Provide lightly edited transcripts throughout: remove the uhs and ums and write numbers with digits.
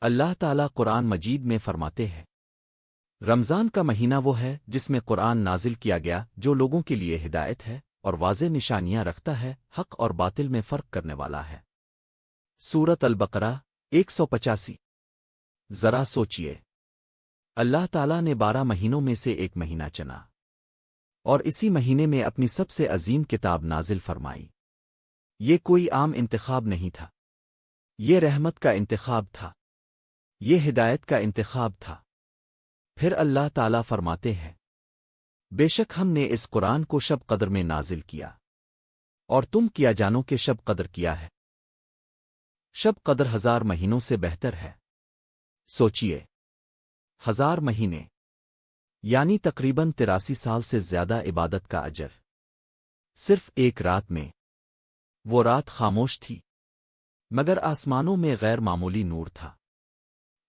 اللہ تعالیٰ قرآن مجید میں فرماتے ہیں، رمضان کا مہینہ وہ ہے جس میں قرآن نازل کیا گیا، جو لوگوں کے لیے ہدایت ہے اور واضح نشانیاں رکھتا ہے، حق اور باطل میں فرق کرنے والا ہے۔ سورۃ البقرہ 185۔ ذرا سوچئے، اللہ تعالیٰ نے 12 مہینوں میں سے ایک مہینہ چنا اور اسی مہینے میں اپنی سب سے عظیم کتاب نازل فرمائی۔ یہ کوئی عام انتخاب نہیں تھا، یہ رحمت کا انتخاب تھا، یہ ہدایت کا انتخاب تھا۔ پھر اللہ تعالیٰ فرماتے ہیں، بے شک ہم نے اس قرآن کو شب قدر میں نازل کیا، اور تم کیا جانو کہ شب قدر کیا ہے؟ شب قدر 1000 مہینوں سے بہتر ہے۔ سوچئے، 1000 مہینے یعنی تقریباً 83 سال سے زیادہ عبادت کا اجر، صرف ایک رات میں۔ وہ رات خاموش تھی، مگر آسمانوں میں غیر معمولی نور تھا،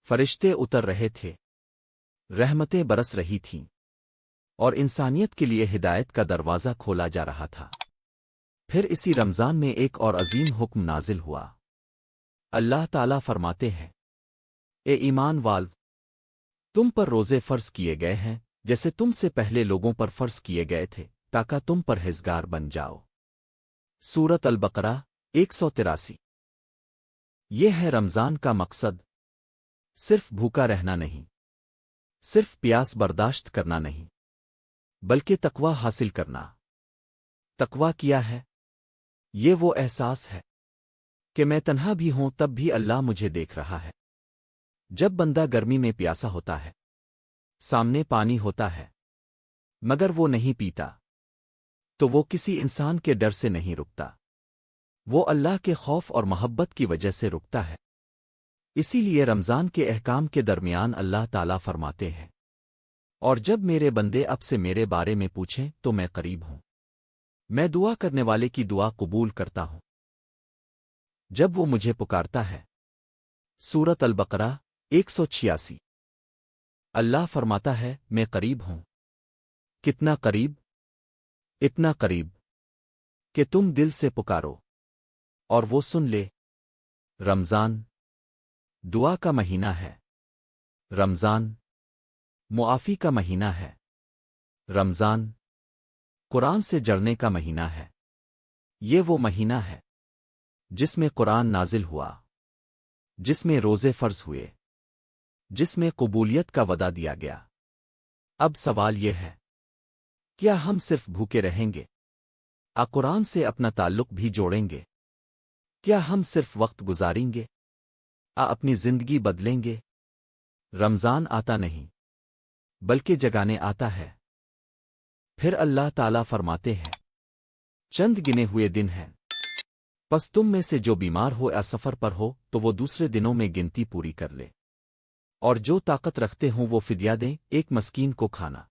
فرشتے اتر رہے تھے، رحمتیں برس رہی تھیں، اور انسانیت کے لیے ہدایت کا دروازہ کھولا جا رہا تھا۔ پھر اسی رمضان میں ایک اور عظیم حکم نازل ہوا۔ اللہ تعالیٰ فرماتے ہیں، اے ایمان والو، تم پر روزے فرض کیے گئے ہیں جیسے تم سے پہلے لوگوں پر فرض کیے گئے تھے، تاکہ تم پرہیزگار بن جاؤ۔ سورۃ البقرہ 183۔ یہ ہے رمضان کا مقصد، صرف بھوکا رہنا نہیں، صرف پیاس برداشت کرنا نہیں، بلکہ تقوی حاصل کرنا۔ تقوی کیا ہے؟ یہ وہ احساس ہے کہ میں تنہا بھی ہوں تب بھی اللہ مجھے دیکھ رہا ہے۔ جب بندہ گرمی میں پیاسا ہوتا ہے، سامنے پانی ہوتا ہے، مگر وہ نہیں پیتا، تو وہ کسی انسان کے ڈر سے نہیں رکتا، وہ اللہ کے خوف اور محبت کی وجہ سے رکتا ہے۔ اسی لیے رمضان کے احکام کے درمیان اللہ تعالیٰ فرماتے ہیں، اور جب میرے بندے اب سے میرے بارے میں پوچھیں تو میں قریب ہوں، میں دعا کرنے والے کی دعا قبول کرتا ہوں جب وہ مجھے پکارتا ہے۔ سورۃ البقرہ 186۔ اللہ فرماتا ہے، میں قریب ہوں۔ کتنا قریب؟ اتنا قریب کہ تم دل سے پکارو اور وہ سن لے۔ رمضان دعا کا مہینہ ہے، رمضان معافی کا مہینہ ہے، رمضان قرآن سے جڑنے کا مہینہ ہے۔ یہ وہ مہینہ ہے جس میں قرآن نازل ہوا، جس میں روزے فرض ہوئے، جس میں قبولیت کا وعدہ دیا گیا۔ اب سوال یہ ہے، کیا ہم صرف بھوکے رہیں گے؟ قرآن سے اپنا تعلق بھی جوڑیں گے؟ کیا ہم صرف وقت گزاریں گے؟ اپنی زندگی بدلیں گے؟ رمضان آتا نہیں، بلکہ جگانے آتا ہے۔ پھر اللہ تعالیٰ فرماتے ہیں، چند گنے ہوئے دن ہیں، پس تم میں سے جو بیمار ہو یا سفر پر ہو تو وہ دوسرے دنوں میں گنتی پوری کر لے، اور جو طاقت رکھتے ہوں وہ فدیہ دیں، ایک مسکین کو کھانا،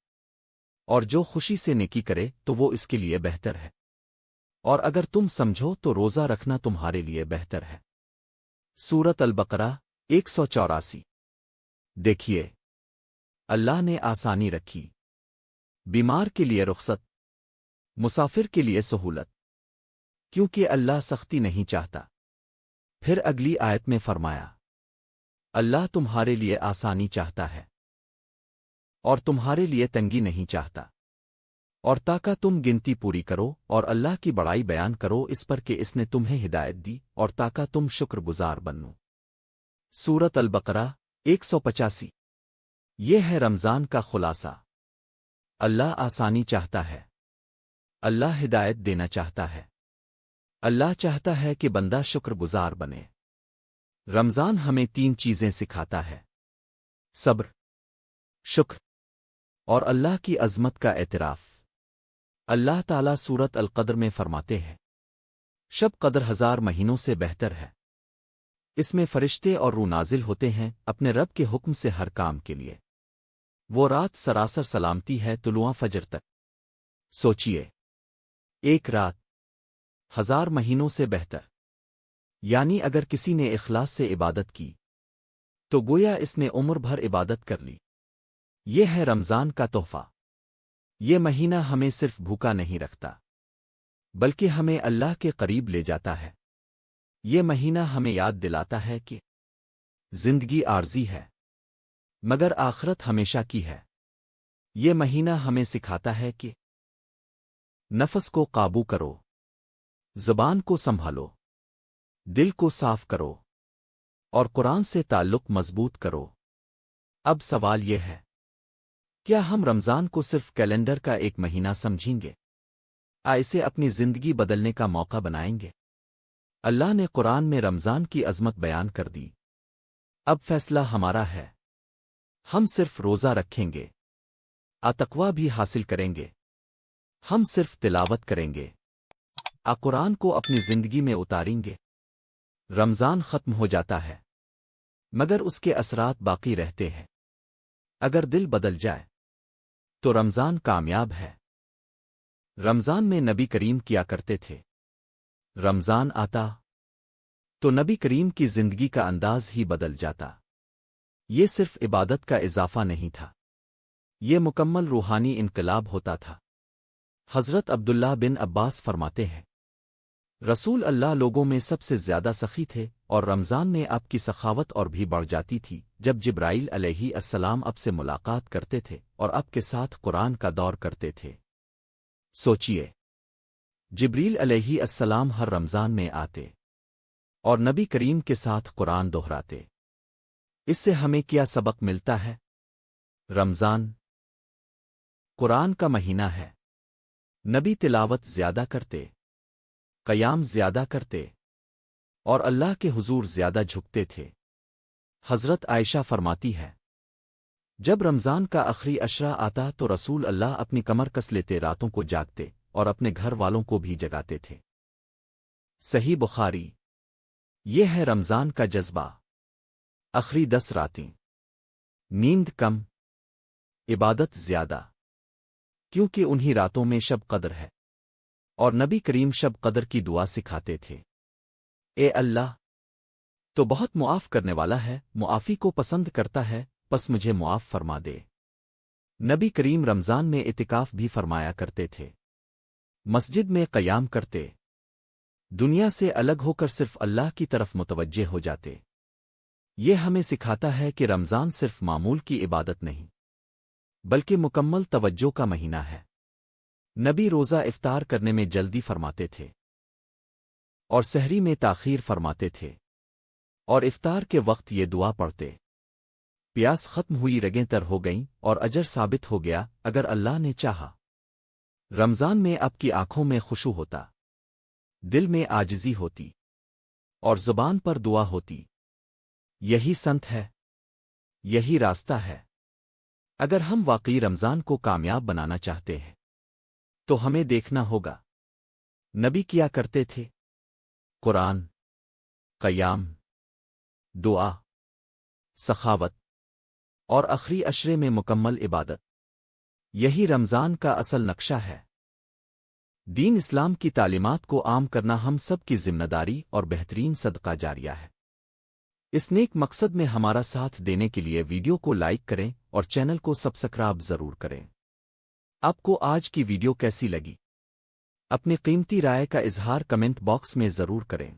اور جو خوشی سے نیکی کرے تو وہ اس کے لیے بہتر ہے، اور اگر تم سمجھو تو روزہ رکھنا تمہارے لیے بہتر ہے۔ سورۃ البقرہ 184۔ دیکھیے، اللہ نے آسانی رکھی، بیمار کے لیے رخصت، مسافر کے لیے سہولت، کیونکہ اللہ سختی نہیں چاہتا۔ پھر اگلی آیت میں فرمایا، اللہ تمہارے لیے آسانی چاہتا ہے اور تمہارے لیے تنگی نہیں چاہتا، اور تاکہ تم گنتی پوری کرو اور اللہ کی بڑائی بیان کرو اس پر کہ اس نے تمہیں ہدایت دی، اور تاکہ تم شکر گزار بنو۔ سورۃ البقرہ 185۔ یہ ہے رمضان کا خلاصہ۔ اللہ آسانی چاہتا ہے، اللہ ہدایت دینا چاہتا ہے، اللہ چاہتا ہے کہ بندہ شکر گزار بنے۔ رمضان ہمیں 3 چیزیں سکھاتا ہے: صبر، شکر اور اللہ کی عظمت کا اعتراف۔ اللہ تعالیٰ سورۃ القدر میں فرماتے ہیں، شب قدر 1000 مہینوں سے بہتر ہے۔ اس میں فرشتے اور روح نازل ہوتے ہیں اپنے رب کے حکم سے ہر کام کے لیے۔ وہ رات سراسر سلامتی ہے طلوع فجر تک۔ سوچئے، ایک رات 1000 مہینوں سے بہتر، یعنی اگر کسی نے اخلاص سے عبادت کی تو گویا اس نے عمر بھر عبادت کر لی۔ یہ ہے رمضان کا تحفہ۔ یہ مہینہ ہمیں صرف بھوکا نہیں رکھتا، بلکہ ہمیں اللہ کے قریب لے جاتا ہے۔ یہ مہینہ ہمیں یاد دلاتا ہے کہ زندگی عارضی ہے مگر آخرت ہمیشہ کی ہے۔ یہ مہینہ ہمیں سکھاتا ہے کہ نفس کو قابو کرو، زبان کو سنبھالو، دل کو صاف کرو اور قرآن سے تعلق مضبوط کرو۔ اب سوال یہ ہے، کیا ہم رمضان کو صرف کیلنڈر کا ایک مہینہ سمجھیں گے؟ اسے اپنی زندگی بدلنے کا موقع بنائیں گے؟ اللہ نے قرآن میں رمضان کی عظمت بیان کر دی۔ اب فیصلہ ہمارا ہے، ہم صرف روزہ رکھیں گے، تقویٰ بھی حاصل کریں گے، ہم صرف تلاوت کریں گے، قرآن کو اپنی زندگی میں اتاریں گے۔ رمضان ختم ہو جاتا ہے مگر اس کے اثرات باقی رہتے ہیں۔ اگر دل بدل جائے تو رمضان کامیاب ہے۔ رمضان میں نبی کریم کیا کرتے تھے؟ رمضان آتا تو نبی کریم کی زندگی کا انداز ہی بدل جاتا۔ یہ صرف عبادت کا اضافہ نہیں تھا، یہ مکمل روحانی انقلاب ہوتا تھا۔ حضرت عبداللہ بن عباس فرماتے ہیں، رسول اللہ لوگوں میں سب سے زیادہ سخی تھے اور رمضان میں آپ کی سخاوت اور بھی بڑھ جاتی تھی جب جبرائیل علیہ السلام اب سے ملاقات کرتے تھے اور اب کے ساتھ قرآن کا دور کرتے تھے۔ سوچئے، جبریل علیہ السلام ہر رمضان میں آتے اور نبی کریم کے ساتھ قرآن دہراتے۔ اس سے ہمیں کیا سبق ملتا ہے؟ رمضان قرآن کا مہینہ ہے، نبی تلاوت زیادہ کرتے، قیام زیادہ کرتے اور اللہ کے حضور زیادہ جھکتے تھے۔ حضرت عائشہ فرماتی ہے، جب رمضان کا آخری عشرہ آتا تو رسول اللہ اپنی کمر کس لیتے راتوں کو جاگتے اور اپنے گھر والوں کو بھی جگاتے تھے۔ صحیح بخاری۔ یہ ہے رمضان کا جذبہ۔ آخری 10 راتیں، نیند کم، عبادت زیادہ، کیونکہ انہی راتوں میں شب قدر ہے اور نبی کریم شب قدر کی دعا سکھاتے تھے، اے اللہ تو بہت معاف کرنے والا ہے، معافی کو پسند کرتا ہے، پس مجھے معاف فرما دے۔ نبی کریم رمضان میں اعتکاف بھی فرمایا کرتے تھے، مسجد میں قیام کرتے، دنیا سے الگ ہو کر صرف اللہ کی طرف متوجہ ہو جاتے۔ یہ ہمیں سکھاتا ہے کہ رمضان صرف معمول کی عبادت نہیں بلکہ مکمل توجہ کا مہینہ ہے۔ نبی روزہ افطار کرنے میں جلدی فرماتے تھے اور سحری میں تاخیر فرماتے تھے اور افطار کے وقت یہ دعا پڑھتے، پیاس ختم ہوئی، رگیں تر ہو گئیں اور اجر ثابت ہو گیا اگر اللہ نے چاہا۔ رمضان میں آپ کی آنکھوں میں خشوع ہوتا، دل میں عاجزی ہوتی اور زبان پر دعا ہوتی۔ یہی سنت ہے، یہی راستہ ہے۔ اگر ہم واقعی رمضان کو کامیاب بنانا چاہتے ہیں تو ہمیں دیکھنا ہوگا نبی کیا کرتے تھے؟ قرآن، قیام، دعا، سخاوت اور آخری عشرے میں مکمل عبادت۔ یہی رمضان کا اصل نقشہ ہے۔ دین اسلام کی تعلیمات کو عام کرنا ہم سب کی ذمہ داری اور بہترین صدقہ جاریہ ہے۔ اس نیک مقصد میں ہمارا ساتھ دینے کے لیے ویڈیو کو لائک کریں اور چینل کو سبسکرائب ضرور کریں۔ آپ کو آج کی ویڈیو کیسی لگی؟ اپنی قیمتی رائے کا اظہار کمنٹ باکس میں ضرور کریں۔